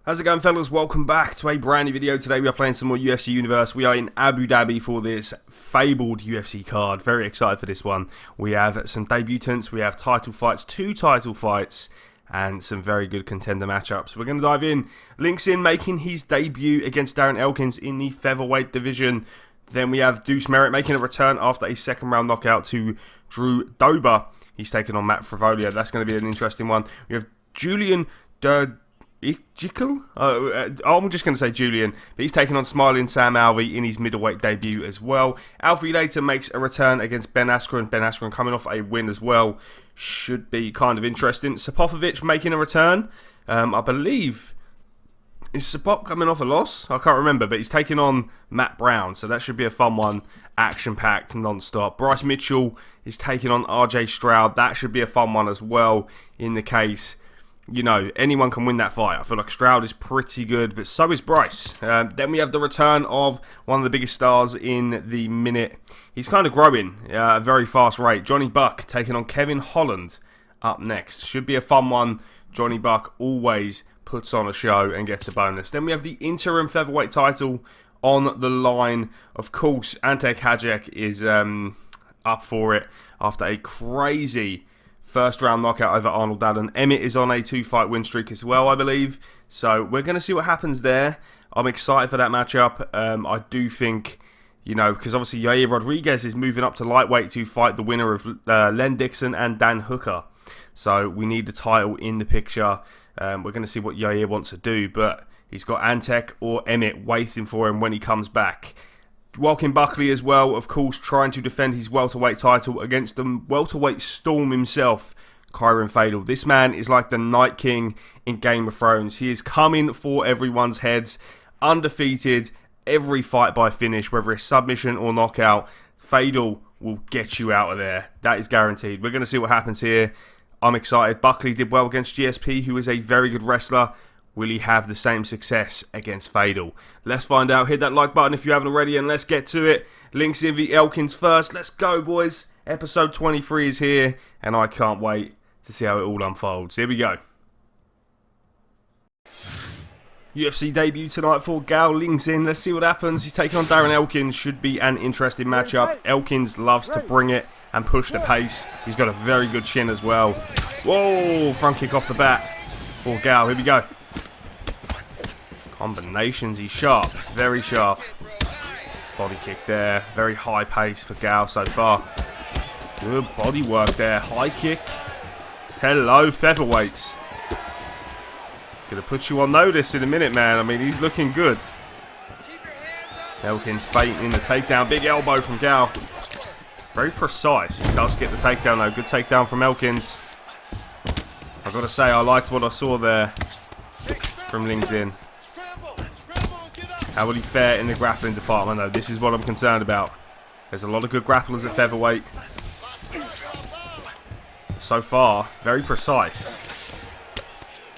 How's it going, fellas? Welcome back to a brand new video. Today we are playing some more UFC Universe. We are in Abu Dhabi for this fabled UFC card. Very excited for this one. We have some debutants, we have title fights, 2 title fights, and some very good contender matchups. We're going to dive in. Links in making his debut against Darren Elkins in the featherweight division. Then we have Deuce Merritt making a return after a second round knockout to Drew Dober. He's taking on Matt Frivolia. That's going to be an interesting one. We have Julian I'm just going to say Julian, but he's taking on Smiling Sam Alvey in his middleweight debut as well. Alfie later makes a return against Ben Askren. Ben Askren coming off a win as well. Should be kind of interesting. Sapovic making a return. I believe, is Sapop coming off a loss? I can't remember, but he's taking on Matt Brown, so that should be a fun one. Action-packed, non-stop. Bryce Mitchell is taking on RJ Stroud. That should be a fun one as well, in the case, you know, anyone can win that fight. I feel like Stroud is pretty good, but so is Bryce. Then we have the return of one of the biggest stars in the minute. He's kind of growing at a very fast rate. Johnny Buck taking on Kevin Holland up next. Should be a fun one. Johnny Buck always puts on a show and gets a bonus. Then we have the interim featherweight title on the line. Of course, Ante Kajek is up for it after a crazy first round knockout over Arnold Allen. Emmett is on a 2-fight win streak as well, I believe. So we're going to see what happens there. I'm excited for that matchup. I do think, you know, because obviously Yair Rodriguez is moving up to lightweight to fight the winner of Len Dixon and Dan Hooker. So we need the title in the picture. We're going to see what Yair wants to do, but he's got Antek or Emmett waiting for him when he comes back. Joaquin Buckley as well, of course, trying to defend his welterweight title against the welterweight storm himself, Kyrian Fadel. This man is like the Night King in Game of Thrones. He is coming for everyone's heads, undefeated, every fight by finish, whether it's submission or knockout. Fadel will get you out of there. That is guaranteed. We're going to see what happens here. I'm excited. Buckley did well against GSP, who is a very good wrestler. Will he have the same success against Fadel? Let's find out. Hit that like button if you haven't already, and let's get to it. Links in the Elkins first. Let's go, boys. Episode 23 is here, and I can't wait to see how it all unfolds. Here we go. UFC debut tonight for Gal. Links in. Let's see what happens. He's taking on Darren Elkins. Should be an interesting matchup. Elkins loves to bring it and push the pace. He's got a very good chin as well. Whoa, front kick off the bat for Gal. Here we go. Combinations, he's sharp, very sharp. Body kick there, very high pace for Gal so far. Good body work there, high kick. Hello, featherweights. Gonna put you on notice in a minute, man. I mean, he's looking good. Elkins feinting the takedown, big elbow from Gal. Very precise, he does get the takedown though, good takedown from Elkins. I've got to say, I liked what I saw there from Lings in. How will he fare in the grappling department though? This is what I'm concerned about. There's a lot of good grapplers at featherweight. So far, very precise.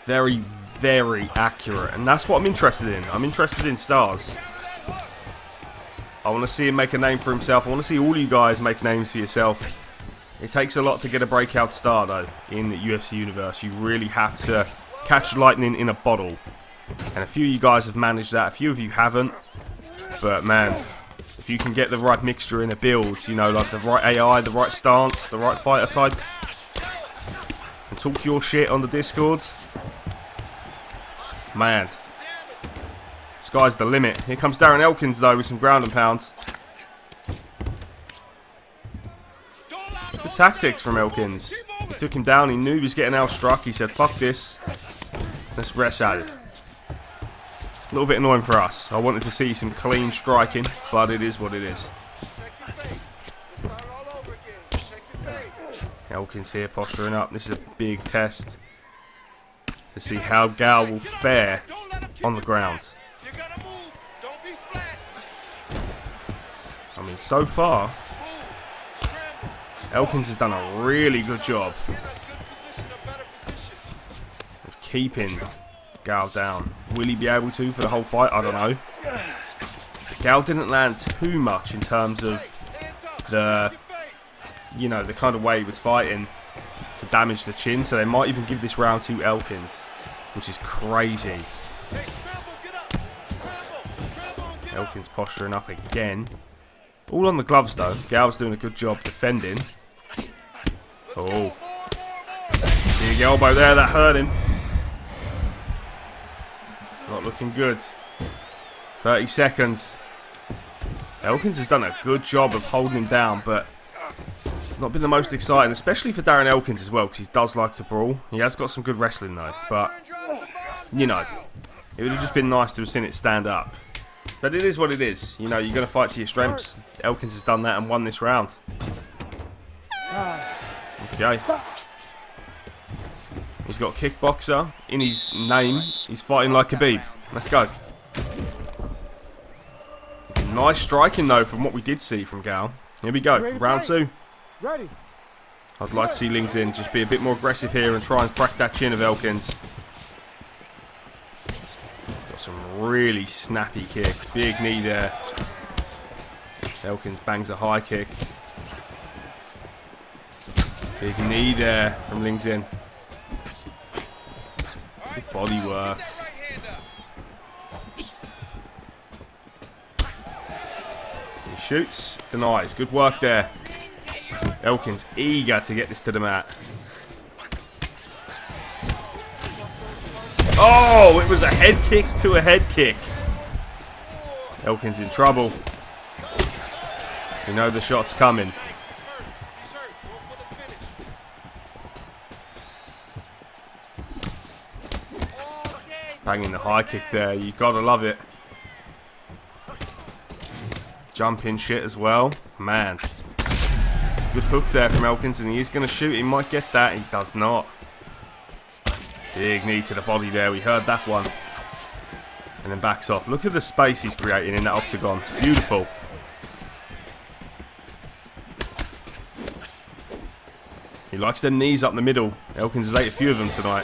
Very, very accurate. And that's what I'm interested in. I'm interested in stars. I want to see him make a name for himself. I want to see all you guys make names for yourself. It takes a lot to get a breakout star though in the UFC Universe. You really have to catch lightning in a bottle. And a few of you guys have managed that, a few of you haven't. But man, if you can get the right mixture in a build, you know, like the right AI, the right stance, the right fighter type, and talk your shit on the Discord, man, sky's the limit. Here comes Darren Elkins though with some ground and pounds. Good tactics from Elkins. He took him down, he knew he was getting outstruck, he said fuck this, let's rest at it. A little bit annoying for us. I wanted to see some clean striking, but it is what it is. Elkins here posturing up. This is a big test to see how Gal will fare on the ground. I mean, so far, Elkins has done a really good job of keeping Gal down. Will he be able to for the whole fight? I don't know. Gal didn't land too much in terms of the, you know, the kind of way he was fighting to damage the chin, so they might even give this round to Elkins, which is crazy. Elkins posturing up again. All on the gloves though. Gal's doing a good job defending. Oh. Big elbow there, that hurt him. Not looking good. 30 seconds. Elkins has done a good job of holding him down, but not been the most exciting, especially for Darren Elkins as well, because he does like to brawl. He has got some good wrestling though, but, you know, it would have just been nice to have seen it stand up. But it is what it is. You know, you're going to fight to your strengths. Elkins has done that and won this round. Okay. He's got kickboxer in his name. He's fighting like Khabib. Let's go. Nice striking though from what we did see from Gal. Here we go. Round 2. I'd like to see Lings in just be a bit more aggressive here and try and crack that chin of Elkins. Got some really snappy kicks. Big knee there. Elkins bangs a high kick. Big knee there from Lings in. Good body work. He shoots, denies. Good work there. Elkins eager to get this to the mat. Oh, it was a head kick to a head kick. Elkins in trouble. You know the shot's coming. Banging the high kick there. You gotta love it. Jumping shit as well. Man. Good hook there from Elkins, and he is going to shoot. He might get that. He does not. Big knee to the body there. We heard that one. And then backs off. Look at the space he's creating in that octagon. Beautiful. He likes them knees up the middle. Elkins has ate a few of them tonight.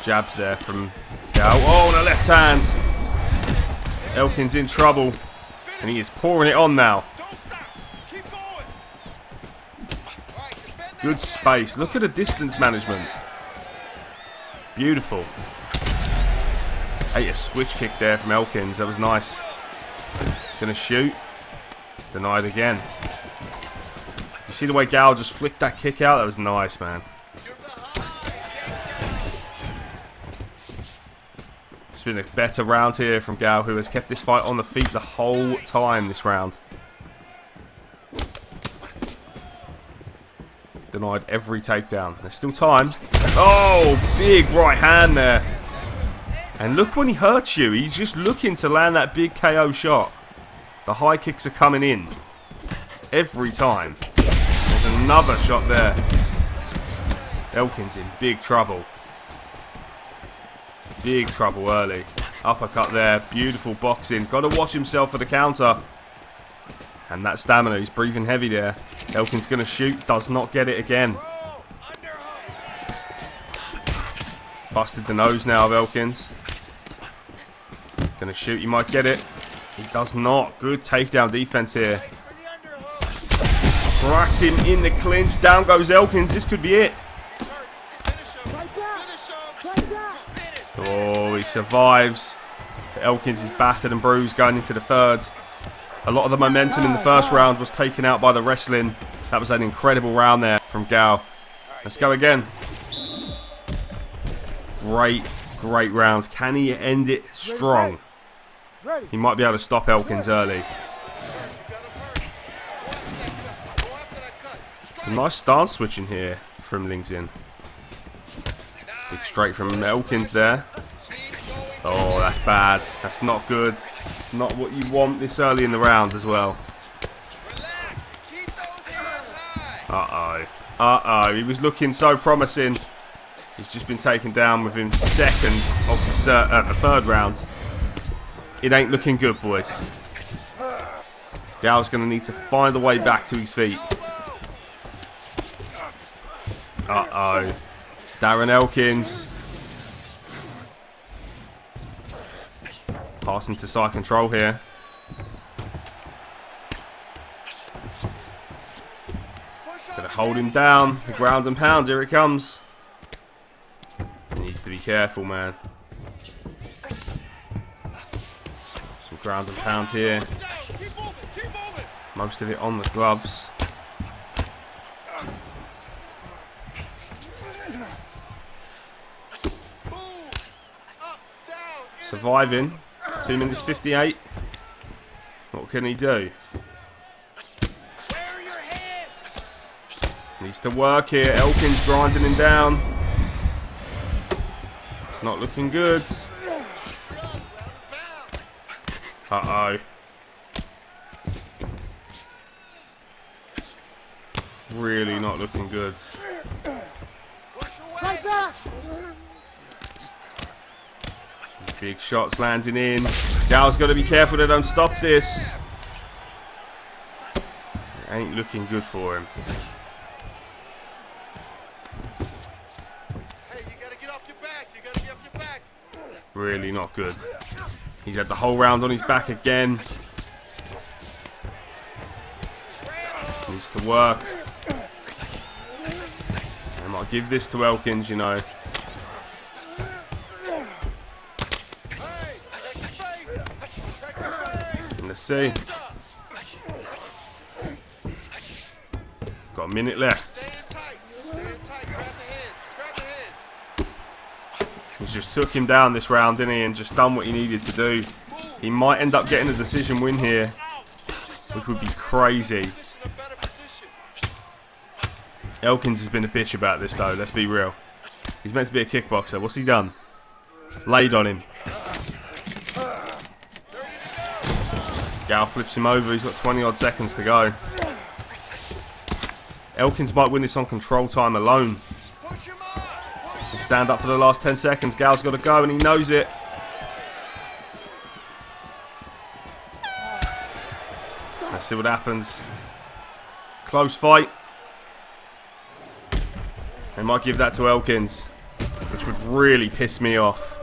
Jabs there from Gal. Oh, and a left hand. Elkins in trouble. And he is pouring it on now. Good space. Look at the distance management. Beautiful. Ate a switch kick there from Elkins. That was nice. Gonna shoot. Denied again. You see the way Gal just flicked that kick out? That was nice, man. It's been a better round here from Gal, who has kept this fight on the feet the whole time this round. Denied every takedown. There's still time. Oh, big right hand there. And look when he hurts you. He's just looking to land that big KO shot. The high kicks are coming in. Every time. There's another shot there. Elkins in big trouble. Big trouble early. Uppercut there. Beautiful boxing. Got to watch himself for the counter. And that stamina. He's breathing heavy there. Elkins going to shoot. Does not get it again. Busted the nose now of Elkins. Going to shoot. He might get it. He does not. Good takedown defense here. Cracked him in the clinch. Down goes Elkins. This could be it. Oh, he survives. Elkins is battered and bruised going into the third. A lot of the momentum in the first round was taken out by the wrestling. That was an incredible round there from Gal. Let's go again. Great, great round. Can he end it strong? He might be able to stop Elkins early. Some nice stance switching here from Lings in. Big straight from Elkins there. Oh, that's bad. That's not good. Not what you want this early in the round as well. Uh-oh. Uh-oh. He was looking so promising. He's just been taken down within second of the third round. It ain't looking good, boys. Gal's going to need to find a way back to his feet. Uh-oh. Darren Elkins. Passing to side control here. Gonna hold him down. The ground and pound. Here it comes. He needs to be careful, man. Some ground and pound here. Most of it on the gloves. Surviving. 2 minutes 58. What can he do? Needs to work here. Elkin's grinding him down. It's not looking good. Uh-oh. Really not looking good. Big shots landing in. Gal's got to be careful they don't stop this. It ain't looking good for him. Hey, you gotta get off your back. You gotta get off your back. Really not good. He's had the whole round on his back again. Needs to work. I might give this to Elkins, you know. Let's see. Got a minute left. He's just took him down this round, didn't he? And just done what he needed to do. He might end up getting a decision win here, which would be crazy. Elkins has been a bitch about this, though. Let's be real. He's meant to be a kickboxer. What's he done? Laid on him. Gal flips him over. He's got 20 odd seconds to go. Elkins might win this on control time alone. He'll stand up for the last 10 seconds. Gal's got to go and he knows it. Let's see what happens. Close fight. They might give that to Elkins, which would really piss me off.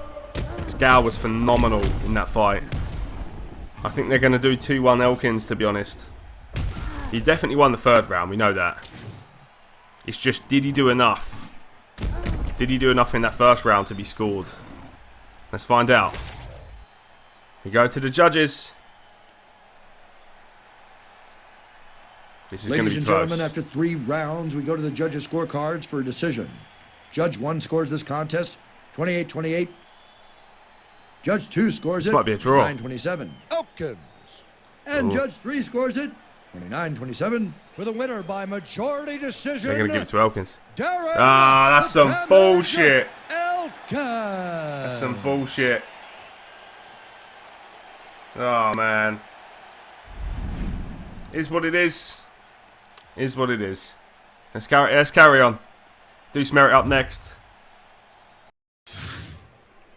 This Gal was phenomenal in that fight. I think they're going to do 2-1 Elkins, to be honest. He definitely won the third round, we know that. It's just, did he do enough? Did he do enough in that first round to be scored? Let's find out. We go to the judges. This is going to be close. Ladies and gentlemen, after 3 rounds, we go to the judges' scorecards for a decision. Judge 1 scores this contest 28-28. Judge 2 scores it. This might be a draw. 29-27. Elkins. And Judge 3 scores it 29-27 for the winner by majority decision. They're going to give it to Elkins. Darren that's some bullshit. Elkins. That's some bullshit. Oh, man. Is what it is. Is what it is. Let's carry on. Deuce Merritt up next.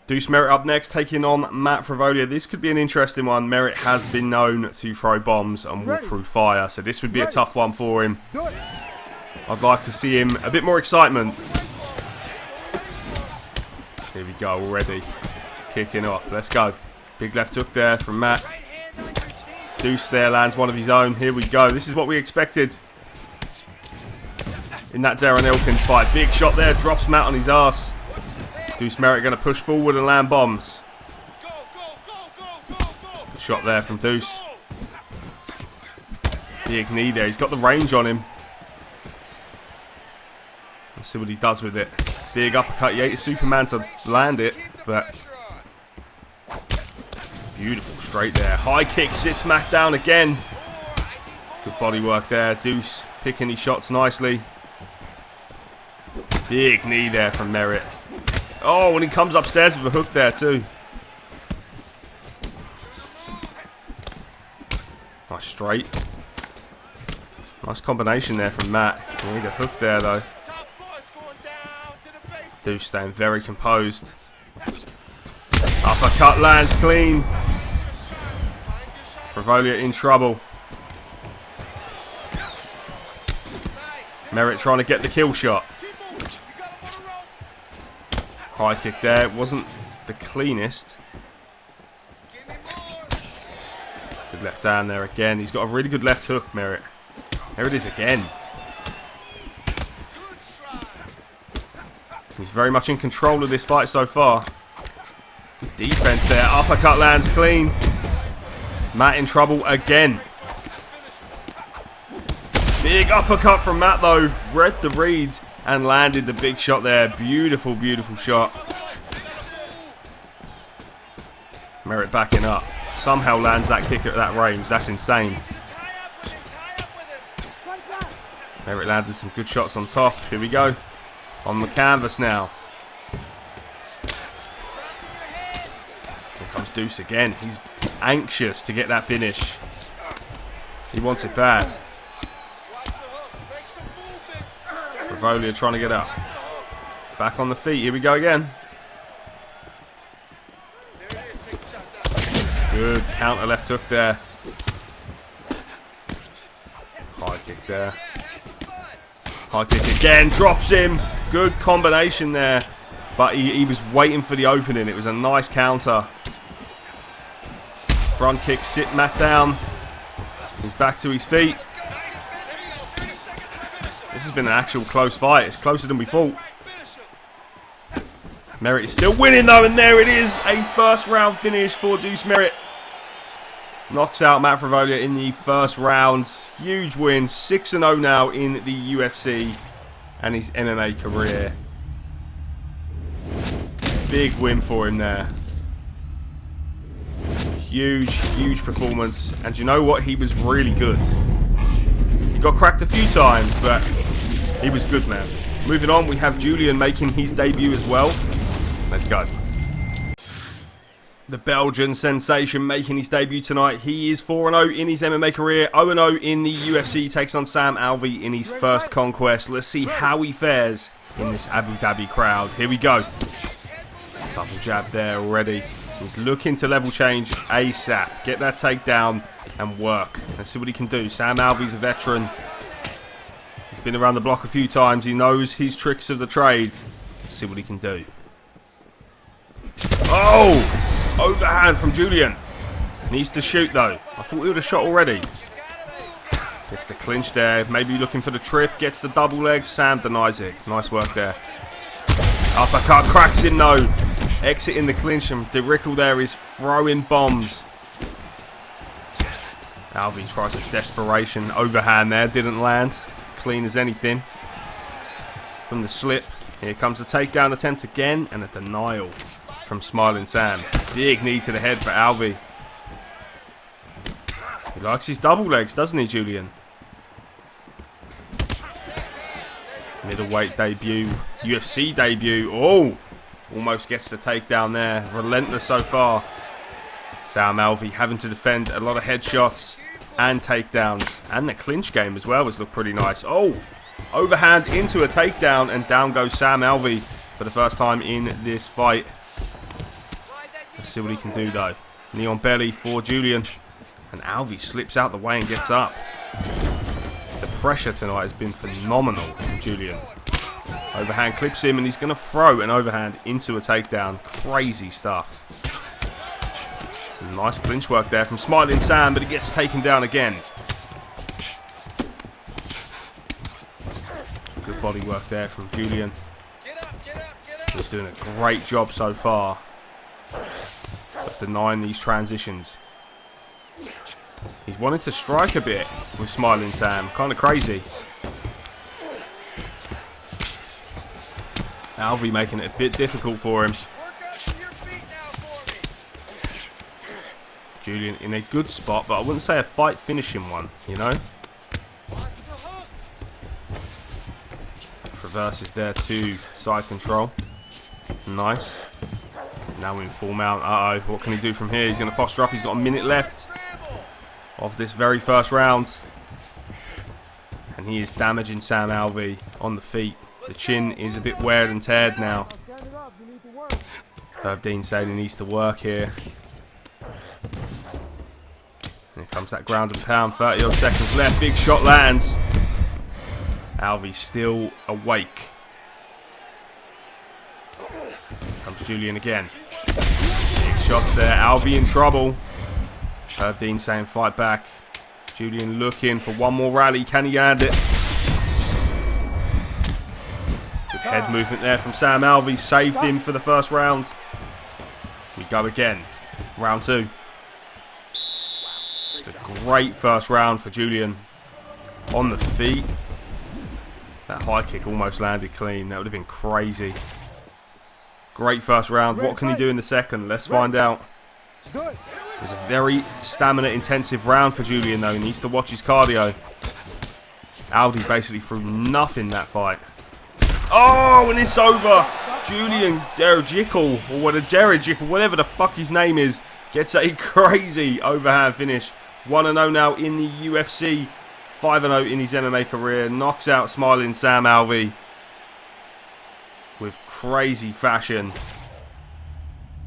Deuce Merritt up next, taking on Matt Frivolia. This could be an interesting one. Merritt has been known to throw bombs and walk through fire, so this would be a tough one for him. I'd like to see him a bit more excitement. Here we go already. Kicking off. Let's go. Big left hook there from Matt. Deuce there lands one of his own. Here we go. This is what we expected in that Darren Elkins fight. Big shot there. Drops Matt on his ass. Deuce Merritt going to push forward and land bombs. Good shot there from Deuce. Big knee there. He's got the range on him. Let's see what he does with it. Big uppercut. He ate Superman to land it, but beautiful straight there. High kick sits Matt down again. Good body work there. Deuce picking his shots nicely. Big knee there from Merritt. Oh, and he comes upstairs with a hook there too. Nice straight. Nice combination there from Matt. We need a hook there though. Deuce staying very composed. Uppercut lands clean. Frivolia in trouble. Merritt trying to get the kill shot. High kick there. It wasn't the cleanest. Good left hand there again. He's got a really good left hook, Merritt. There it is again. He's very much in control of this fight so far. Good defense there. Uppercut lands clean. Matt in trouble again. Big uppercut from Matt though. Read the reads and landed the big shot there. Beautiful, beautiful shot. Merritt backing up. Somehow lands that kick at that range. That's insane. Merritt landed some good shots on top. Here we go. On the canvas now. Here comes Deuce again. He's anxious to get that finish. He wants it bad. Bravolia trying to get up. Back on the feet. Here we go again. Good counter left hook there. High kick there. High kick again. Drops him. Good combination there. But he was waiting for the opening. It was a nice counter. Front kick. Sit Matt down. He's back to his feet. This has been an actual close fight. It's closer than we thought. Merritt is still winning though, and there it is. A first round finish for Deuce Merritt. Knocks out Matt Bravolia in the first round. Huge win. 6-0 now in the UFC and his MMA career. Big win for him there. Huge, huge performance. And you know what? He was really good. He got cracked a few times, but he was good, man. Moving on, we have Julian making his debut as well. Let's go. The Belgian sensation making his debut tonight. He is 4-0 in his MMA career, 0-0 in the UFC. Takes on Sam Alvey in his first conquest. Let's see how he fares in this Abu Dhabi crowd. Here we go. Double jab there already. He's looking to level change ASAP. Get that takedown and work. Let's see what he can do. Sam Alvey's a veteran. He's been around the block a few times. He knows his tricks of the trade. Let's see what he can do. Oh! Overhand from Julian. Needs to shoot though. I thought he would have shot already. Gets the clinch there. Maybe looking for the trip. Gets the double leg. Sam denies it. Nice work there. Uppercut cracks him though. Exiting the clinch, and DeRickle there is throwing bombs. Alvey tries a desperation overhand there. Didn't land. Clean as anything. From the slip. Here comes the takedown attempt again, and a denial from Smiling Sam. Big knee to the head for Alvey. He likes his double legs, doesn't he, Julian? Middleweight debut. UFC debut. Oh! Almost gets the takedown there. Relentless so far. Sam Alvey having to defend a lot of headshots and takedowns. And the clinch game as well has looked pretty nice. Oh! Overhand into a takedown, and down goes Sam Alvey for the first time in this fight. Let's see what he can do though. Knee on belly for Julian. And Alvey slips out the way and gets up. The pressure tonight has been phenomenal from Julian. Overhand clips him, and he's going to throw an overhand into a takedown. Crazy stuff. Some nice clinch work there from Smiling Sam, but he gets taken down again. Good body work there from Julian. He's doing a great job so far of denying these transitions. He's wanted to strike a bit with Smiling Sam. Kind of crazy. Alvey making it a bit difficult for him. Julian in a good spot, but I wouldn't say a fight finishing one, you know. Traverses there to side control. Nice. Now in full mount. Uh-oh. What can he do from here? He's going to posture up. He's got a minute left of this very first round. And he is damaging Sam Alvey on the feet. The chin is a bit weared and teared now. Herb Dean saying he needs to work here. Here comes that ground and pound. 30 odd seconds left. Big shot lands. Alvey still awake. Comes Julian again. Big shots there. Alvey in trouble. Herb Dean saying fight back. Julian looking for one more rally. Can he land it? Good Head movement there from Sam Alvey. Saved him for the first round. We go again. Round 2. It's a great first round for Julian. On the feet. That high kick almost landed clean. That would have been crazy. Great first round. What can he do in the second? Let's find out. It was a very stamina intensive round for Julian though. He needs to watch his cardio. Audi basically threw nothing that fight. Oh, and it's over. Julian Derejikal, or whatever the fuck his name is, gets a crazy overhand finish. 1-0 now in the UFC. 5-0 in his MMA career. Knocks out smiling Sam Alvey with crazy fashion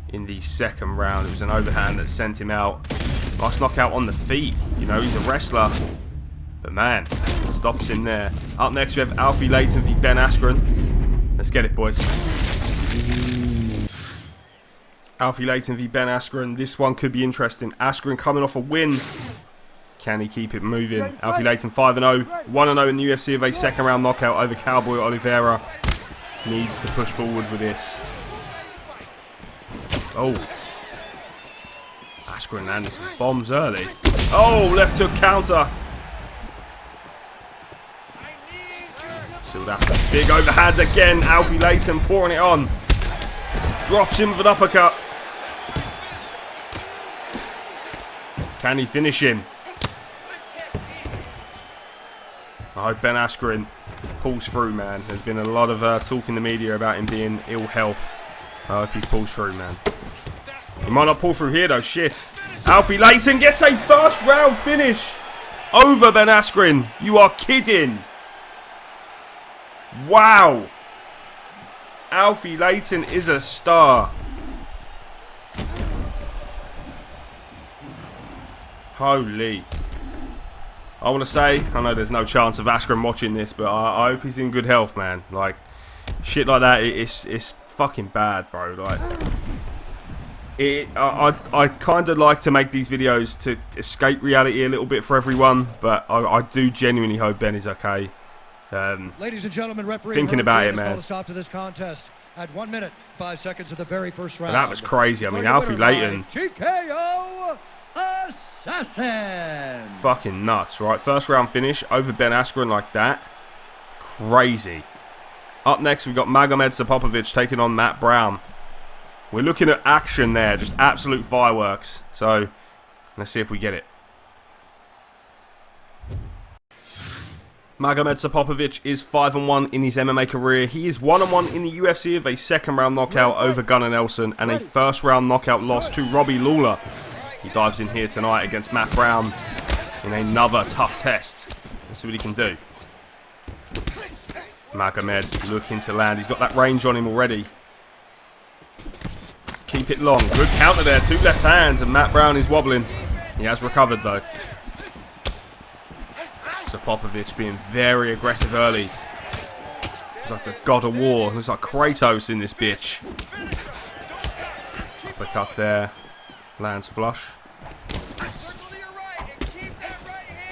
in the second round. It was an overhand that sent him out. Nice knockout on the feet. You know, he's a wrestler. But man, stops him there. Up next we have Alfie Layton v Ben Askren. Let's get it, boys. Alfie Layton v Ben Askren. This one could be interesting. Askren coming off a win. Can he keep it moving? Alfie Layton 5-0. 1-0 in the UFC of a second round knockout over Cowboy Oliveira. Needs to push forward with this. Oh. Askren landed some bombs early. Oh, left hook counter. Sealed after. Big overhand again. Alfie Layton pouring it on. Drops him with an uppercut. Can he finish him? I hope Ben Askren pulls through, man. There's been a lot of talk in the media about him being ill health. I hope he pulls through, man. He might not pull through here, though. Shit. Alfie Layton gets a first round finish over Ben Askren. You are kidding. Wow. Alfie Layton is a star. Holy. I want to say, I know there's no chance of Askren watching this, but I hope he's in good health, man. Like, shit like that, it's fucking bad, bro. Like, I kind of like to make these videos to escape reality a little bit for everyone, but I do genuinely hope Ben is okay. Ladies and gentlemen, referee thinking about it, man. A stop to this contest at 1 minute 5 seconds of the very first round. But that was crazy. I mean, Alfie Layton. TKO Assassin. Fucking nuts, right? First round finish over Ben Askren like that. Crazy. Up next, we've got Magomed Sapopovic taking on Matt Brown. We're looking at action there, just absolute fireworks. So, let's see if we get it. Magomed Sapopovic is 5-1 in his MMA career. He is 1-1 in the UFC of a second round knockout over Gunnar Nelson and a first round knockout loss to Robbie Lawler. He dives in here tonight against Matt Brown in another tough test. Let's see what he can do. Magomed looking to land. He's got that range on him already. Keep it long. Good counter there. 2 left hands and Matt Brown is wobbling. He has recovered though. Sapopovic being very aggressive early. He's like the god of war. Looks like Kratos in this bitch. Uppercut there. Lands flush.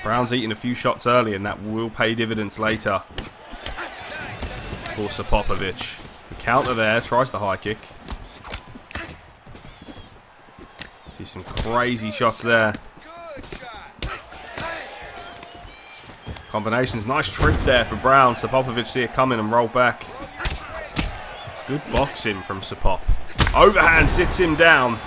Brown's eating a few shots early and that will pay dividends later for Sapopovic. The counter there. Tries the high kick. See some crazy shots there. Combinations. Nice trip there for Brown. Sapopovic see it coming and roll back. Good boxing from Sapop. Overhand sits him down.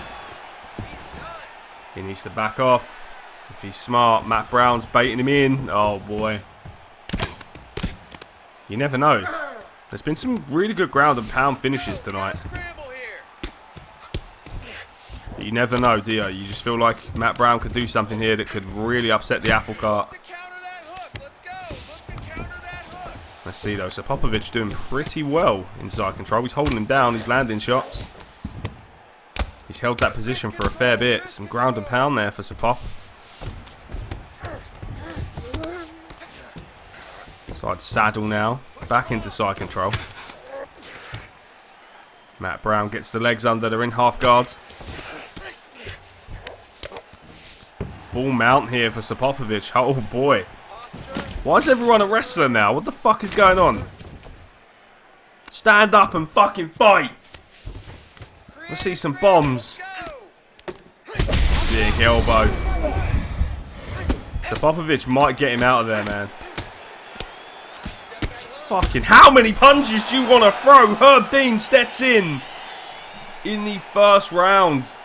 He needs to back off. If he's smart, Matt Brown's baiting him in. Oh boy. You never know. There's been some really good ground and pound finishes tonight. But you never know, do you? You just feel like Matt Brown could do something here that could really upset the apple cart. Let's see though, Sapopovic doing pretty well inside control. He's holding him down, he's landing shots. He's held that position for a fair bit. Some ground and pound there for Sapop. Side saddle now. Back into side control. Matt Brown gets the legs under. They're in half guard. Full mount here for Sapopovic. Oh boy. Why is everyone a wrestler now? What the fuck is going on? It's Stand up and fucking fight. Let's see some bombs. Big elbow. So Popovich might get him out of there, man. Fucking how many punches do you want to throw? Herb Dean steps in the first round.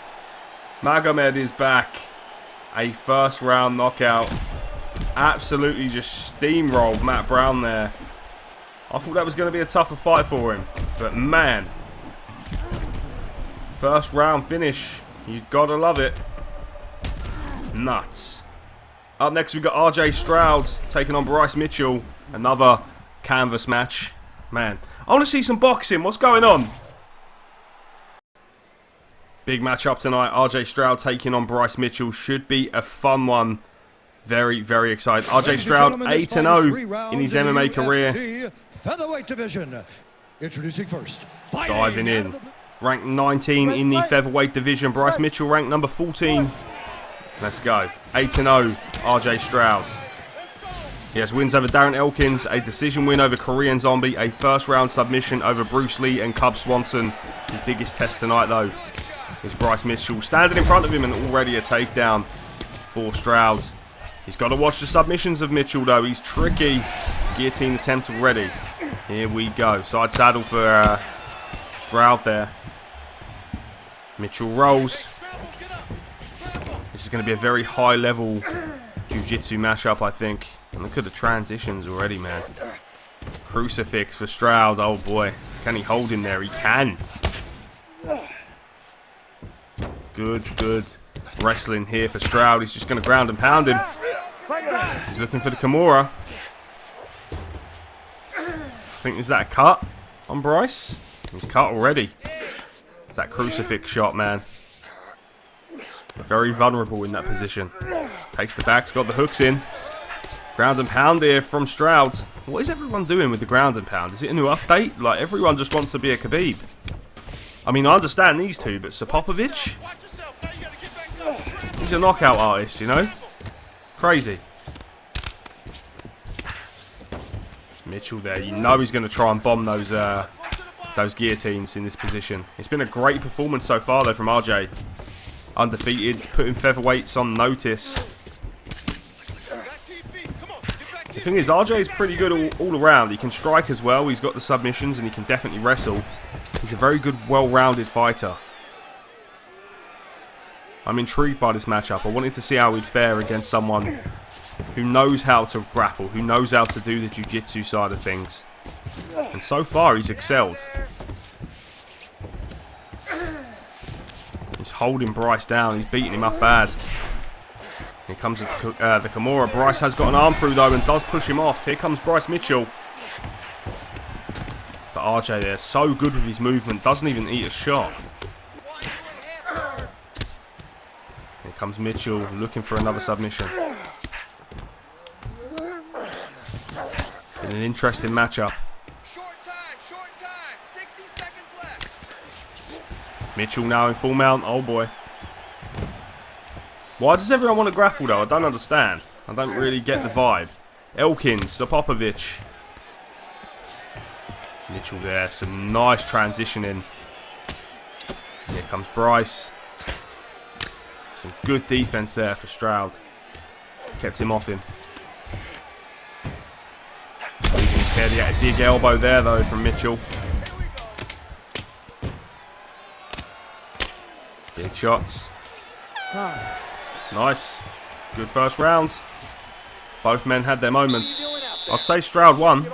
Magomed is back. A first round knockout. Absolutely just steamrolled Matt Brown there. I thought that was going to be a tougher fight for him. But man. First round finish. You gotta love it. Nuts. Up next we got RJ Stroud taking on Bryce Mitchell. Another canvas match. Man, I want to see some boxing. What's going on? Big match up tonight. RJ Stroud taking on Bryce Mitchell. Should be a fun one. Very, very excited. RJ Stroud 8-0 in his MMA career. Featherweight division. Introducing first. Diving in. Ranked 19 in the featherweight division. Bryce Mitchell ranked number 14. Let's go. 8-0, RJ Stroud. He has wins over Darren Elkins, a decision win over Korean Zombie, a first round submission over Bruce Lee and Cub Swanson. His biggest test tonight, though, is Bryce Mitchell. Standing in front of him and already a takedown for Stroud. He's got to watch the submissions of Mitchell, though. He's tricky. Guillotine attempt already. Here we go. Side saddle for Stroud there. Mitchell rolls. This is going to be a very high-level jiu-jitsu mashup, I think. And look at the transitions already, man. Crucifix for Stroud. Oh, boy. Can he hold him there? He can. Good, good wrestling here for Stroud. He's just going to ground and pound him. He's looking for the Kimura. I think, is that a cut on Bryce? He's cut already. It's that crucifix shot, man. Very vulnerable in that position. Takes the back, got the hooks in. Ground and pound here from Stroud. What is everyone doing with the ground and pound? Is it a new update? Like, everyone just wants to be a Khabib. I mean, I understand these two, but Popovich? He's a knockout artist, you know? Crazy. Mitchell there. You know he's going to try and bomb those guillotines in this position. It's been a great performance so far, though, from RJ. Undefeated, putting featherweights on notice. The thing is, RJ is pretty good all around. He can strike as well. He's got the submissions and he can definitely wrestle. He's a very good, well-rounded fighter. I'm intrigued by this matchup. I wanted to see how he'd fare against someone who knows how to grapple, who knows how to do the jiu-jitsu side of things. And so far, he's excelled. He's holding Bryce down. He's beating him up bad. Here comes the Kimura. Bryce has got an arm through, though, and does push him off. Here comes Bryce Mitchell. But RJ there, so good with his movement. Doesn't even eat a shot. Here comes Mitchell, looking for another submission. In an interesting matchup. Short time, 60 seconds left. Mitchell now in full mount. Oh boy. Why does everyone want to grapple though? I don't understand. I don't really get the vibe. Elkins, Popovich. Mitchell there. Some nice transitioning. Here comes Bryce. Some good defense there for Stroud. Kept him off him. Leaving his head. He had a big elbow there though from Mitchell. Big shots. Nice. Good first round. Both men had their moments. I'd say Stroud won. Here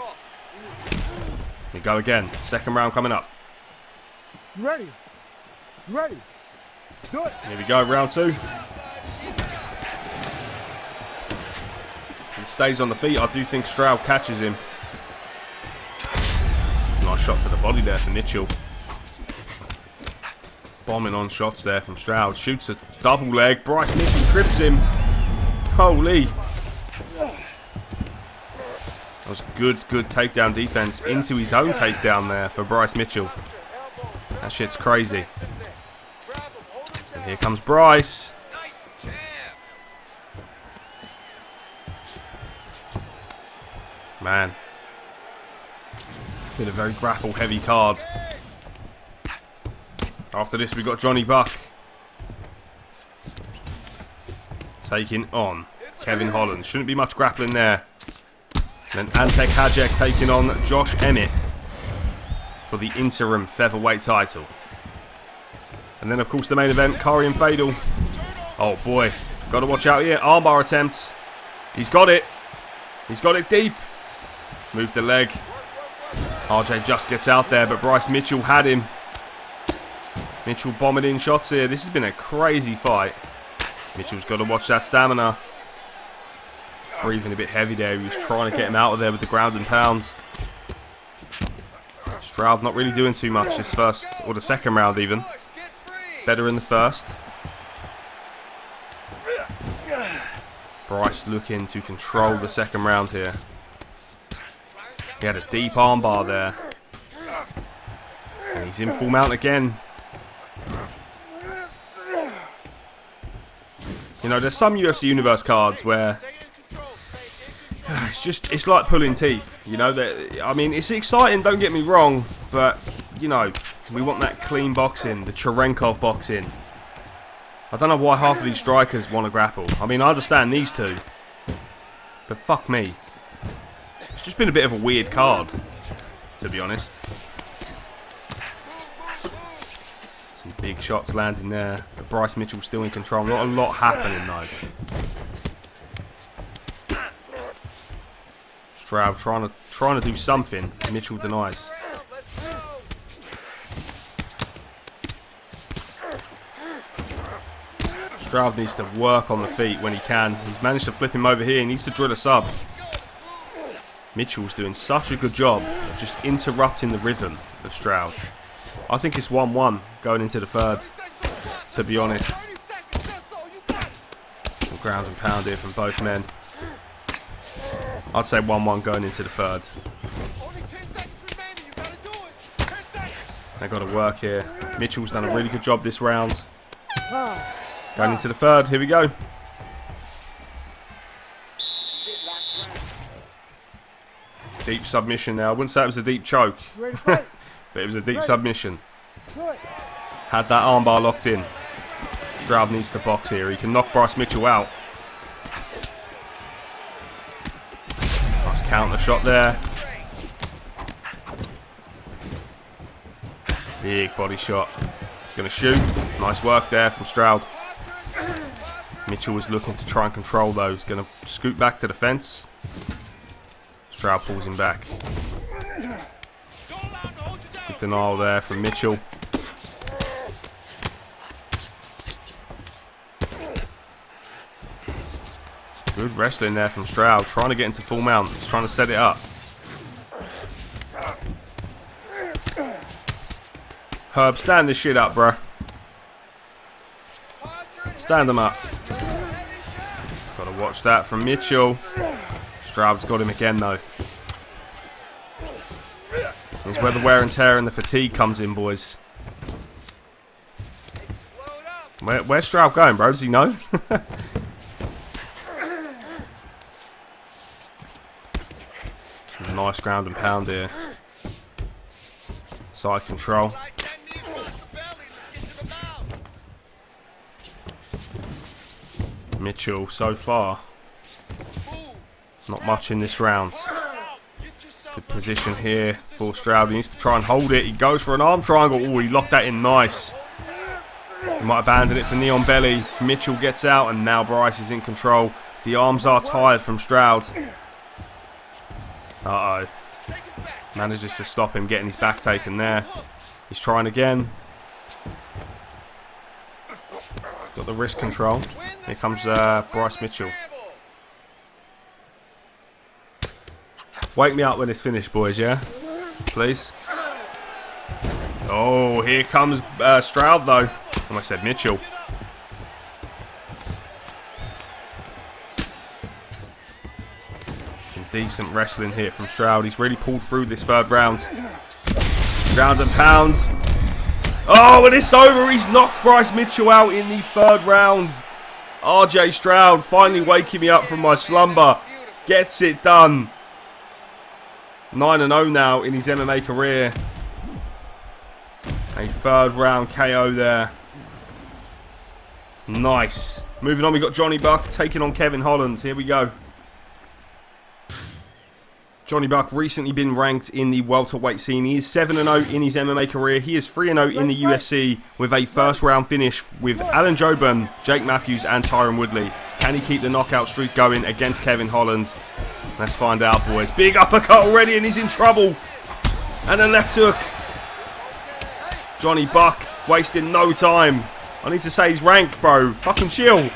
we go again. Second round coming up. You ready? You ready? Do it. Here we go, round two. He stays on the feet. I do think Stroud catches him. Nice shot to the body there for Mitchell. Bombing on shots there from Stroud. Shoots a double leg. Bryce Mitchell trips him. Holy. That was good takedown defense into his own takedown there for Bryce Mitchell. That shit's crazy. And here comes Bryce. Man. Been a very grapple-heavy card. After this, we've got Johnny Buck taking on Kevin Holland. Shouldn't be much grappling there. And then Antek Hajek taking on Josh Emmett for the interim featherweight title. And then, of course, the main event, Kyrian Fadel. Oh, boy. Got to watch out here. Armbar attempt. He's got it. He's got it deep. Moved the leg. RJ just gets out there, but Bryce Mitchell had him. Mitchell bombing in shots here. This has been a crazy fight. Mitchell's got to watch that stamina. Breathing a bit heavy there. He was trying to get him out of there with the ground and pounds. Stroud not really doing too much this first, or the second round even. Better in the first. Bryce looking to control the second round here. He had a deep armbar there. And he's in full mount again. You know, there's some UFC Universe cards where it's like pulling teeth. You know, I mean, it's exciting, don't get me wrong, but you know, we want that clean boxing, the Cherenkov boxing. I don't know why half of these strikers want to grapple. I mean, I understand these two, but fuck me. It's just been a bit of a weird card, to be honest. Some big shots landing there. But Bryce Mitchell still in control. Not a lot happening though. Stroud trying to do something. Mitchell denies. Stroud needs to work on the feet when he can. He's managed to flip him over here. He needs to drill a sub. Mitchell's doing such a good job of just interrupting the rhythm of Stroud. I think it's 1-1 going into the third, to be honest. Some ground and pound here from both men. I'd say 1-1 going into the third. They've got to work here. Mitchell's done a really good job this round. Going into the third, here we go. Deep submission now. I wouldn't say it was a deep choke, but it was a deep submission. Had that armbar locked in. Stroud needs to box here. He can knock Bryce Mitchell out. Nice counter shot there. Big body shot. He's going to shoot. Nice work there from Stroud. Mitchell was looking to try and control though. He's going to scoot back to the fence. Stroud pulls him back. Good denial there from Mitchell. Good wrestling there from Stroud. Trying to get into full mount. He's trying to set it up. Herb, stand this shit up, bro. Stand them up. Got to watch that from Mitchell. Stroud's got him again, though. This is where the wear and tear and the fatigue comes in, boys. Where's Stroud going, bro? Does he know? Some nice ground and pound here. Side control. Mitchell, so far, not much in this round. Good position here for Stroud. He needs to try and hold it. He goes for an arm triangle. Oh, he locked that in nice. He might abandon it for knee on belly. Mitchell gets out, and now Bryce is in control. The arms are tired from Stroud. Uh-oh. Manages to stop him getting his back taken there. He's trying again. Got the wrist control. Here comes Bryce Mitchell. Wake me up when it's finished, boys, yeah? Please. Oh, here comes Stroud, though. Almost said Mitchell. Some decent wrestling here from Stroud. He's really pulled through this third round. Ground and pound. Oh, and it's over. He's knocked Bryce Mitchell out in the third round. RJ Stroud finally waking me up from my slumber. Gets it done. 9-0 now in his MMA career. A third round KO there. Nice. Moving on, we got Johnny Buck taking on Kevin Holland. Here we go. Johnny Buck recently been ranked in the welterweight scene. He is 7-0 in his MMA career. He is 3-0 in the UFC with a first round finish with Alan Joburn, Jake Matthews and Tyron Woodley. Can he keep the knockout streak going against Kevin Holland? Let's find out, boys. Big uppercut already and he's in trouble. And a left hook. Johnny Buck wasting no time. I need to say he's ranked, bro. Fucking chill.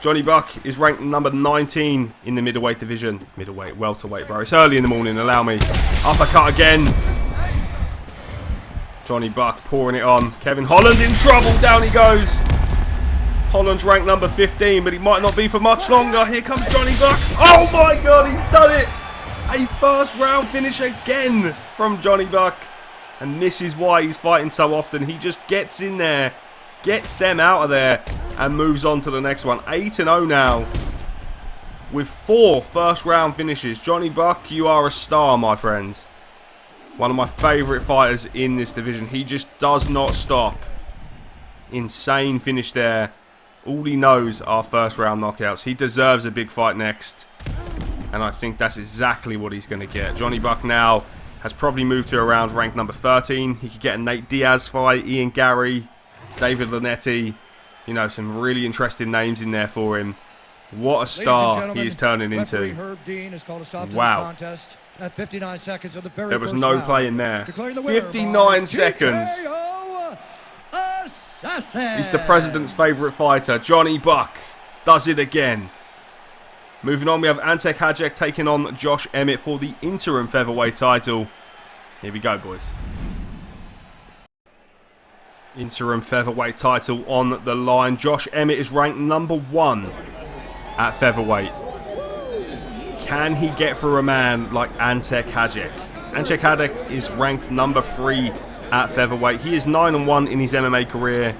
Johnny Buck is ranked number 19 in the middleweight division. Middleweight, welterweight, bro. It's early in the morning, allow me. Uppercut again. Johnny Buck pouring it on. Kevin Holland in trouble. Down he goes. Holland's ranked number 15, but he might not be for much longer. Here comes Johnny Buck. Oh my God, he's done it. A first round finish again from Johnny Buck. And this is why he's fighting so often. He just gets in there, gets them out of there, and moves on to the next one. 8-0 now with 4 first round finishes. Johnny Buck, you are a star, my friend. One of my favourite fighters in this division. He just does not stop. Insane finish there. All he knows are first round knockouts. He deserves a big fight next. And I think that's exactly what he's going to get. Johnny Buck now has probably moved to around rank number 13. He could get a Nate Diaz fight, Ian Gary, David Lanetti. You know, some really interesting names in there for him. What a star he is turning into. Wow. At 59 seconds of the very there was no play in there. 59 seconds. He's the president's favourite fighter. Johnny Buck does it again. Moving on, we have Antek Hajek taking on Josh Emmett for the interim featherweight title. Here we go, boys. Interim featherweight title on the line. Josh Emmett is ranked number 1 at featherweight. Can he get through a man like Antek Hajek? Antek Hajek is ranked number 3 at featherweight. He is 9-1 in his MMA career.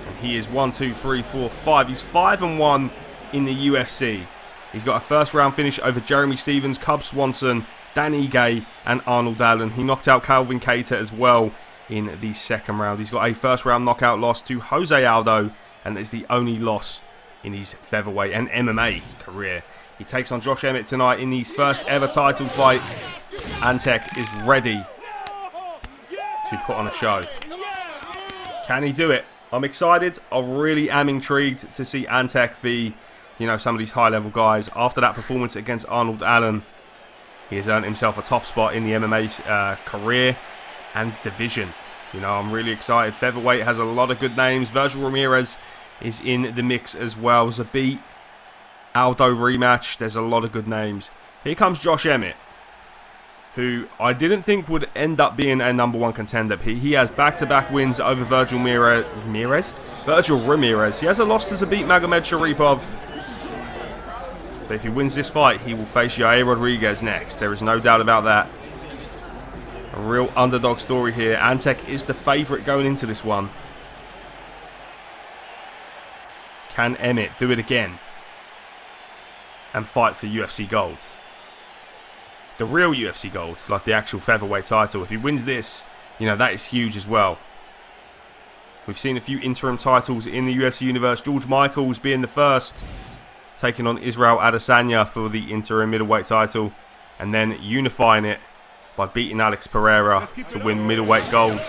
And he is 1, 2, 3, 4, 5. He's 5-1 in the UFC. He's got a first round finish over Jeremy Stevens, Cub Swanson, Dan Ige and Arnold Allen. He knocked out Calvin Cater as well in the second round. He's got a first round knockout loss to Jose Aldo, and it's the only loss in his featherweight and MMA career. He takes on Josh Emmett tonight in his first ever title fight. Antek is ready to put on a show. Can he do it? I'm excited. I really am intrigued to see Antek v, you know, some of these high level guys. After that performance against Arnold Allen, he has earned himself a top spot in the MMA career and division. You know, I'm really excited. Featherweight has a lot of good names. Virgil Ramirez is in the mix as well. Zabit, Aldo rematch. There's a lot of good names. Here comes Josh Emmett, who I didn't think would end up being a number 1 contender. He has back-to-back wins over Virgil Ramirez. He has a loss to Zabit Magomedsharipov. But if he wins this fight, he will face Yair Rodriguez next. There is no doubt about that. A real underdog story here. Antek is the favourite going into this one. Can Emmett do it again and fight for UFC gold? The real UFC gold, like the actual featherweight title. If he wins this, you know, that is huge as well. We've seen a few interim titles in the UFC universe. George Michaels being the first, taking on Israel Adesanya for the interim middleweight title, and then unifying it by beating Alex Pereira to win middleweight gold.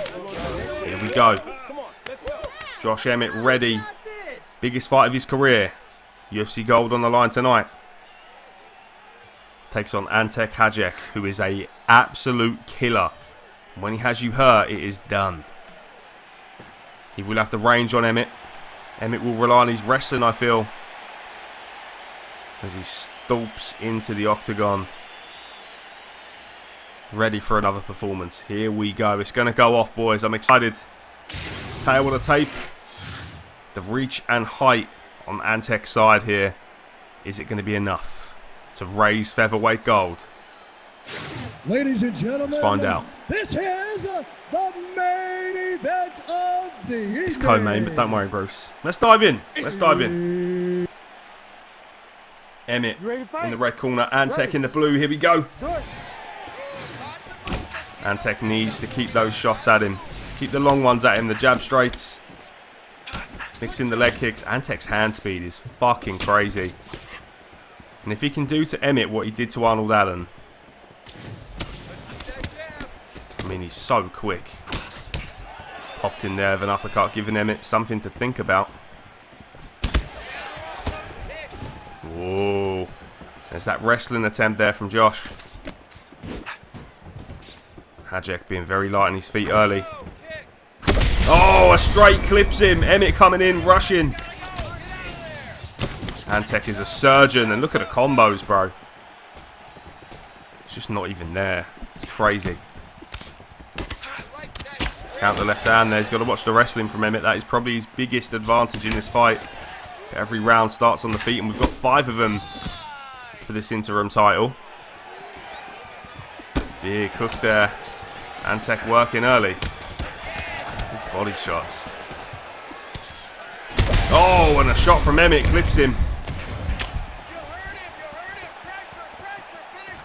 Here we go. Josh Emmett ready. Biggest fight of his career. UFC gold on the line tonight. Takes on Antek Hajek, who is a absolute killer. When he has you hurt, it is done. He will have the range on Emmett. Emmett will rely on his wrestling, I feel, as he stomps into the octagon. Ready for another performance. Here we go. It's going to go off, boys. I'm excited. Tail on the tape. The reach and height on Antek's side here. Is it going to be enough to raise featherweight gold? Ladies and gentlemen, let's find out. This is the main event of the evening. It's co-main, but don't worry, Bruce. Let's dive in. Let's dive in. Emmett You ready to fight? in the red corner. Antek in the blue. Here we go. Do it. Antek needs to keep those shots at him. Keep the long ones at him. The jab straights. Mixing the leg kicks. Antek's hand speed is fucking crazy. And if he can do to Emmett what he did to Arnold Allen. I mean, he's so quick. Popped in there with an uppercut, giving Emmett something to think about. Whoa. There's that wrestling attempt there from Josh. Hajek being very light on his feet early. Oh, a straight clips him. Emmett coming in, rushing. Antek is a surgeon, and look at the combos, bro. It's just not even there. It's crazy. Count the left hand there. He's got to watch the wrestling from Emmett. That is probably his biggest advantage in this fight. Every round starts on the feet, and we've got 5 of them for this interim title. Big hook there. Antek working early. Good body shots. Oh, and a shot from Emmett clips him.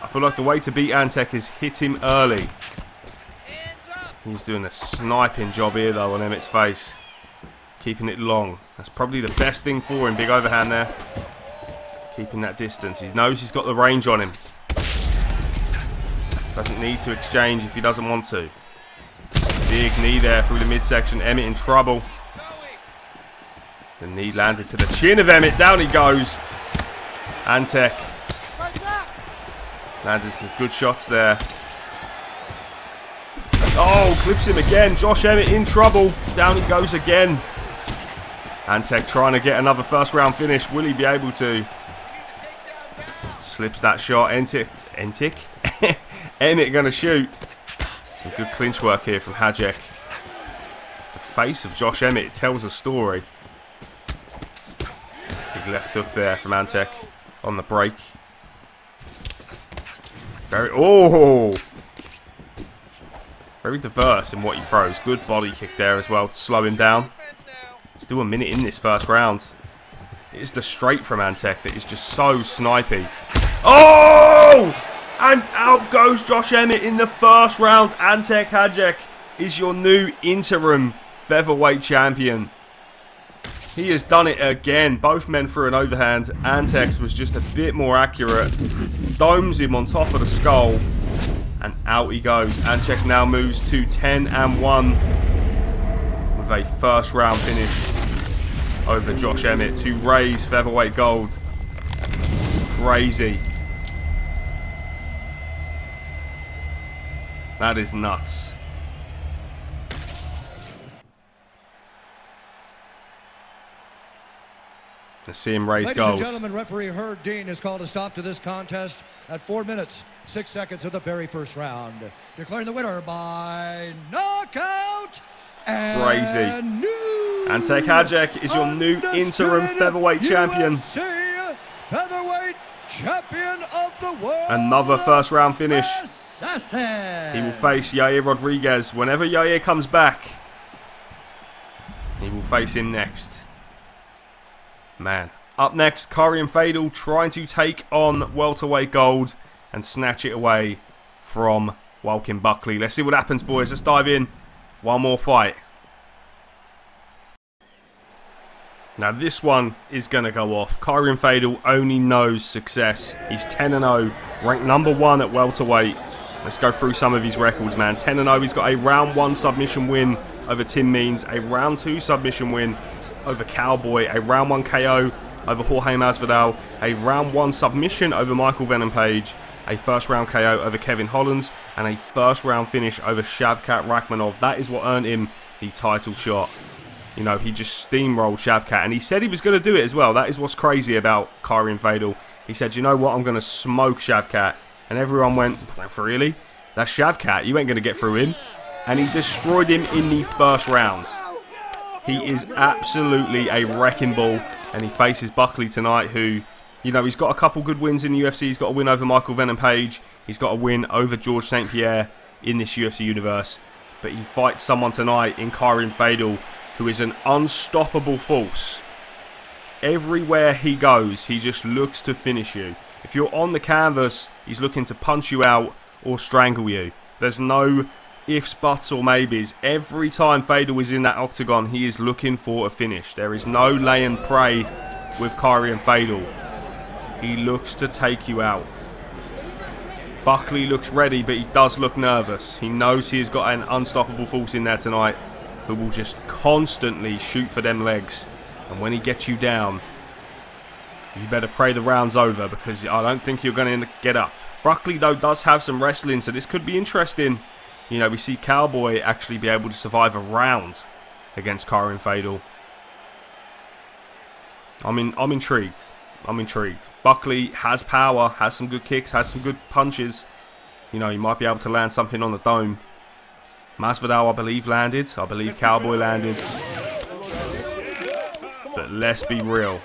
I feel like the way to beat Antek is hit him early. He's doing a sniping job here though on Emmett's face. Keeping it long. That's probably the best thing for him. Big overhand there. Keeping that distance. He knows he's got the range on him. Doesn't need to exchange if he doesn't want to. Big knee there through the midsection. Emmett in trouble. The knee landed to the chin of Emmett. Down he goes. Antek landed some good shots there. Oh, clips him again. Josh Emmett in trouble. Down he goes again. Antek trying to get another first round finish. Will he be able to? Slips that shot. Emmett going to shoot. Some good clinch work here from Hajek. The face of Josh Emmett tells a story. Big left hook there from Antek on the break. Very diverse in what he throws. Good body kick there as well to slow him down. Still a minute in this first round. It is the straight from Antek that is just so snipey. Oh! And out goes Josh Emmett in the first round. Antek Hajek is your new interim featherweight champion. He has done it again. Both men threw an overhand. Antek's was just a bit more accurate. Domes him on top of the skull. And out he goes. Antek now moves to 10-1 with a first round finish over Josh Emmett to raise featherweight gold. Crazy. That is nuts. Let's see him raise gold. Ladies and gentlemen, referee Herb Dean has called a stop to this contest at 4 minutes, 6 seconds of the very first round. Declaring the winner by knockout. Crazy. Antek Hajek is your new interim featherweight champion. UFC featherweight champion of the world. Another first round finish. Assassin. He will face Yair Rodriguez. Whenever Yair comes back, he will face him next. Man. Up next, Kyrian Fadel trying to take on welterweight gold and snatch it away from Joaquin Buckley. Let's see what happens, boys. Let's dive in. One more fight. Now this one is going to go off. Kyrian Fadel only knows success. He's 10-0, ranked #1 at welterweight. Let's go through some of his records, man. 10-0, he's got a round 1 submission win over Tim Means, a round 2 submission win over Cowboy, a round 1 KO over Jorge Masvidal, a round 1 submission over Michael Venom Page, a first round KO over Kevin Hollands, and a first round finish over Shavkat Rakhmonov. That is what earned him the title shot. You know, he just steamrolled Shavkat, and he said he was going to do it as well. That is what's crazy about Kyrian Fadel. He said, you know what, I'm going to smoke Shavkat. And everyone went, really? That's Shavkat, you ain't going to get through him. And he destroyed him in the first round. He is absolutely a wrecking ball. And he faces Buckley tonight, who, you know, he's got a couple good wins in the UFC. He's got a win over Michael Venom Page. He's got a win over George St. Pierre in this UFC universe. But he fights someone tonight in Kyrian Fadel, who is an unstoppable force. Everywhere he goes, he just looks to finish you. If you're on the canvas, he's looking to punch you out or strangle you. There's no ifs, buts or maybes. Every time Fadel is in that octagon, he is looking for a finish. There is no lay and pray with Kyrian Fadel. He looks to take you out. Buckley looks ready, but he does look nervous. He knows he has got an unstoppable force in there tonight who will just constantly shoot for them legs. And when he gets you down, you better pray the round's over, because I don't think you're going to get up. Buckley, though, does have some wrestling, so this could be interesting. You know, we see Cowboy actually be able to survive a round against Kyrian Fadel. I'm intrigued. I'm intrigued. Buckley has power, has some good kicks, has some good punches. You know, he might be able to land something on the dome. Masvidal, I believe, landed. I believe Cowboy landed. But let's be real.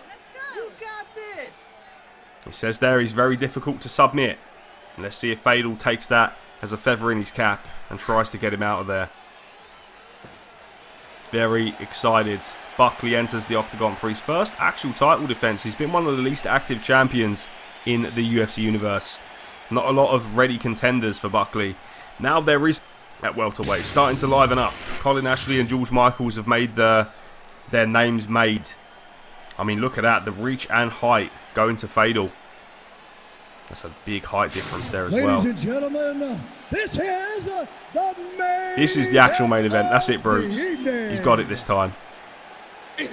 He says there he's very difficult to submit. And let's see if Fadel takes that as a feather in his cap and tries to get him out of there. Very excited. Buckley enters the octagon for his first actual title defense. He's been one of the least active champions in the UFC universe. Not a lot of ready contenders for Buckley. Now there is at welterweight starting to liven up. Colin Ashley and George Michaels have made their names made. I mean, look at that. The reach and height going to Fadel. That's a big height difference there as well. Ladies and gentlemen, this is the main This is the actual main event. That's it, Bruce. He's got it this time. It's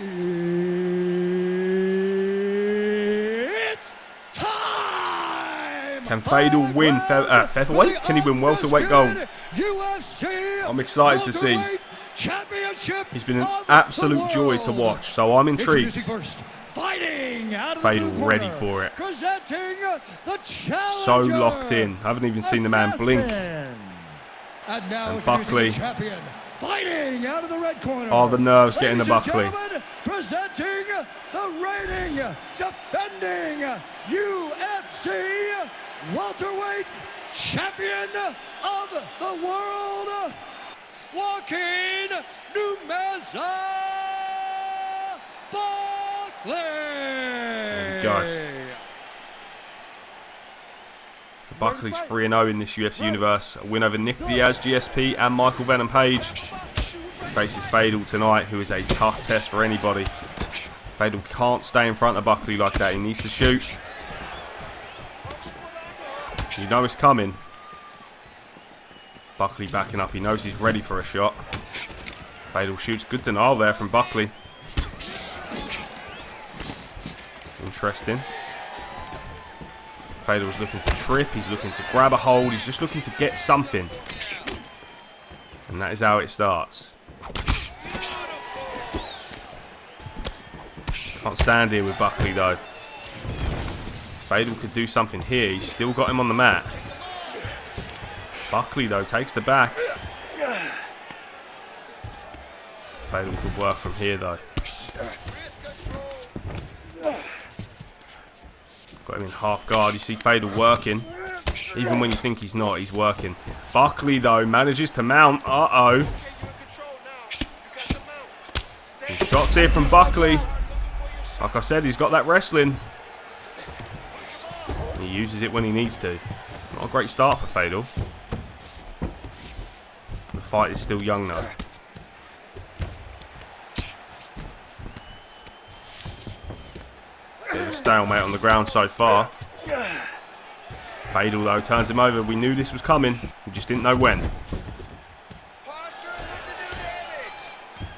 time! Can Fadel win featherweight? Can he win welterweight gold? UFC I'm excited to see. He's been an absolute joy to watch, so I'm intrigued. Fadel ready for it. So locked in. I haven't even seen the man blink. And Buckley. Fighting out of the red corner. Oh, the nerves getting the Buckley. Presenting the reigning, defending UFC welterweight champion of the world, Joaquin Numeza Buckley. There we go. So Buckley's 3-0 in this UFC universe. A win over Nick Diaz, GSP, and Michael Venom Page. Faces Fadel tonight, who is a tough test for anybody. Fadel can't stay in front of Buckley like that. He needs to shoot. You know it's coming. Buckley backing up. He knows he's ready for a shot. Fadel shoots. Good denial there from Buckley. Interesting. Fadel's looking to trip. He's looking to grab a hold. He's just looking to get something. And that is how it starts. Can't stand here with Buckley though. Fadel could do something here. He's still got him on the mat. Buckley though takes the back. Fadel could work from here though. Got him in half guard. You see Fadel working. Even when you think he's not, he's working. Buckley though manages to mount. Uh-oh. Shots here from Buckley. Like I said, he's got that wrestling. He uses it when he needs to. Not a great start for Fadel. The fight is still young though. Bit of a stalemate on the ground so far. Fadel though turns him over. We knew this was coming. We just didn't know when.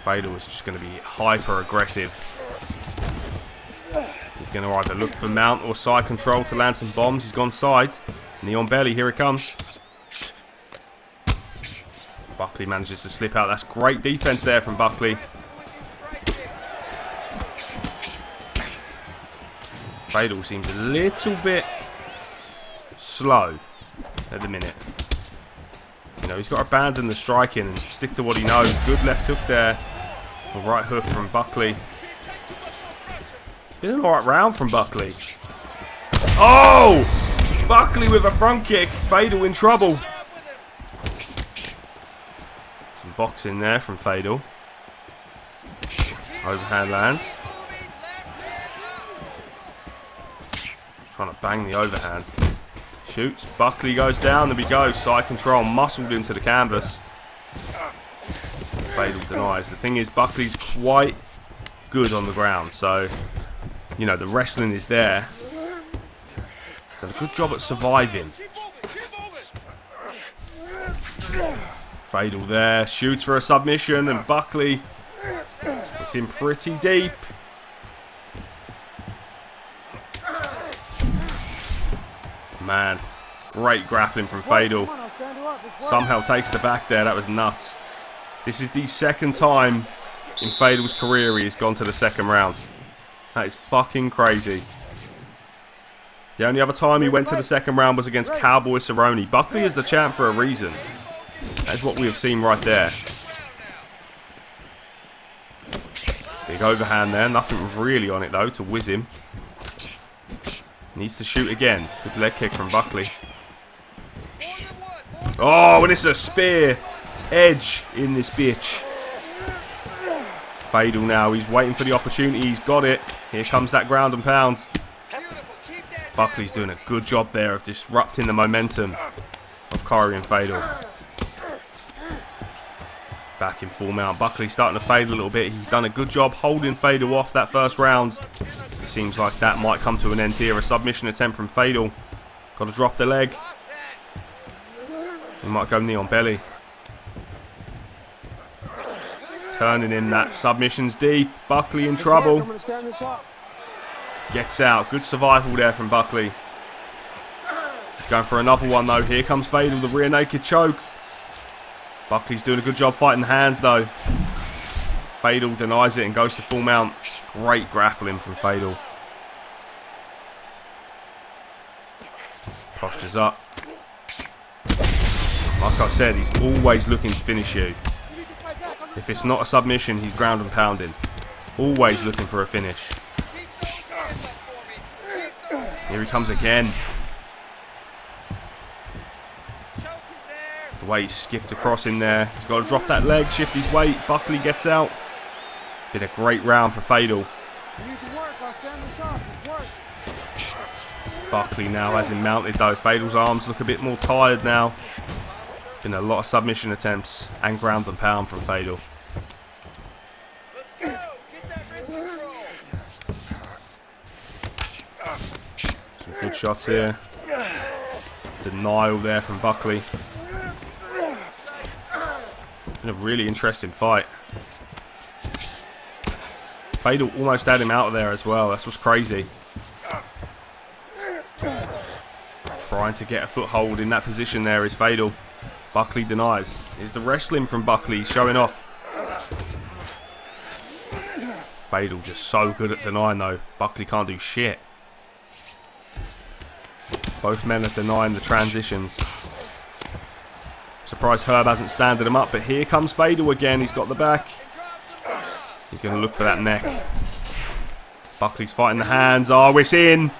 Fadel is just going to be hyper aggressive. He's going to either look for mount or side control to land some bombs. He's gone side. Knee on belly. Here it comes. Buckley manages to slip out. That's great defense there from Buckley. Fadel seems a little bit slow at the minute. You know, he's got to abandon the striking and stick to what he knows. Good left hook there. A right hook from Buckley. It's been an alright round from Buckley. Oh! Buckley with a front kick. Fadel in trouble. Some boxing there from Fadel. Overhand lands. Trying to bang the overhand. Shoots. Buckley goes down. There we go. Side control. Muscled into the canvas. Fadel denies. The thing is, Buckley's quite good on the ground. So, you know, the wrestling is there. Done a good job at surviving. Fadel there. Shoots for a submission. And Buckley, it's in pretty deep. Man, great grappling from Fadel. Somehow takes the back there. That was nuts. This is the second time in Fadel's career he has gone to the second round. That is fucking crazy. The only other time he went to the second round was against Cowboy Cerrone. Buckley is the champ for a reason. That's what we have seen right there. Big overhand there. Nothing really on it though to whiz him. Needs to shoot again. Good leg kick from Buckley. Oh, and it's a spear edge in this bitch. Fadel now. He's waiting for the opportunity. He's got it. Here comes that ground and pound. Buckley's doing a good job there of disrupting the momentum of Kyrian Fadel. Back in full mount. Buckley's starting to fade a little bit. He's done a good job holding Fadel off that first round. It seems like that might come to an end here. A submission attempt from Fadel. Got to drop the leg. He might go knee on belly. He's turning in that. Submission's deep. Buckley in trouble. Gets out. Good survival there from Buckley. He's going for another one though. Here comes Fadel, the rear naked choke. Buckley's doing a good job fighting the hands though. Fadel denies it and goes to full mount. Great grappling from Fadel. Postures up. Like I said, he's always looking to finish you. If it's not a submission, he's ground and pounding. Always looking for a finish. Here he comes again. The way he skipped across in there. He's got to drop that leg, shift his weight. Buckley gets out. Been a great round for Fadel. Buckley now has him mounted though. Fadel's arms look a bit more tired now. Been a lot of submission attempts and ground and pound from Fadel. Let's go. Get that wrist control. Some good shots here. Denial there from Buckley. Been a really interesting fight. Fadel almost had him out of there as well. That's what's crazy. Trying to get a foothold in that position there is Fadel. Buckley denies. Here's the wrestling from Buckley showing off. Fadel just so good at denying though. Buckley can't do shit. Both men are denying the transitions. Surprised Herb hasn't standed him up, but here comes Fadel again. He's got the back. He's going to look for that neck. Buckley's fighting the hands. Oh, it's in.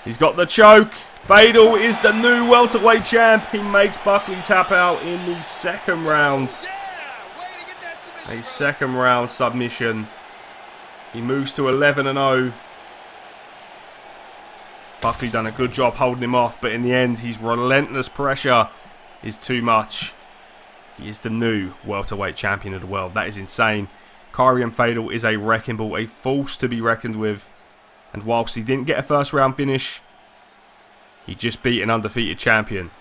He's got the choke. Fadel is the new welterweight champ. He makes Buckley tap out in the second round. A second round submission. He moves to 11-0. Buckley done a good job holding him off, but in the end, his relentless pressure is too much. He is the new welterweight champion of the world. That is insane. Kyrian Fadel is a wrecking ball, a force to be reckoned with. And whilst he didn't get a first round finish, he just beat an undefeated champion.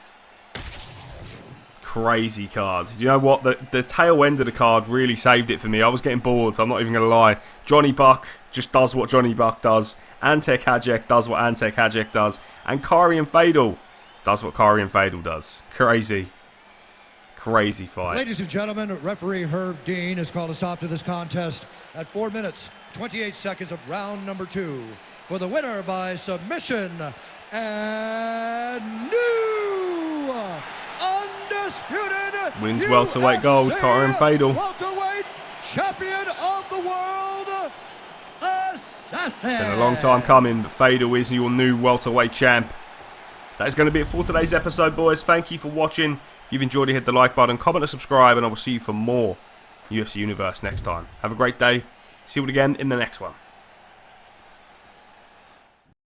Crazy card. You know what? The tail end of the card really saved it for me. I was getting bored, so I'm not even going to lie. Johnny Buck just does what Johnny Buck does. Antek Hajek does what Antek Hajek does. And Kyrian Fadel does what Kyrian Fadel does. Crazy. Crazy fight. Ladies and gentlemen, referee Herb Dean has called a stop to this contest at 4 minutes, 28 seconds of round number 2. For the winner by submission and new undisputed wins welterweight gold, Kyrian Fadel. Welterweight champion of the world, Assassin. Been a long time coming, but Fadel is your new welterweight champ. That is going to be it for today's episode, boys. Thank you for watching. If you've enjoyed it, hit the like button, comment and subscribe, and I will see you for more UFC Universe next time. Have a great day. See you again in the next one.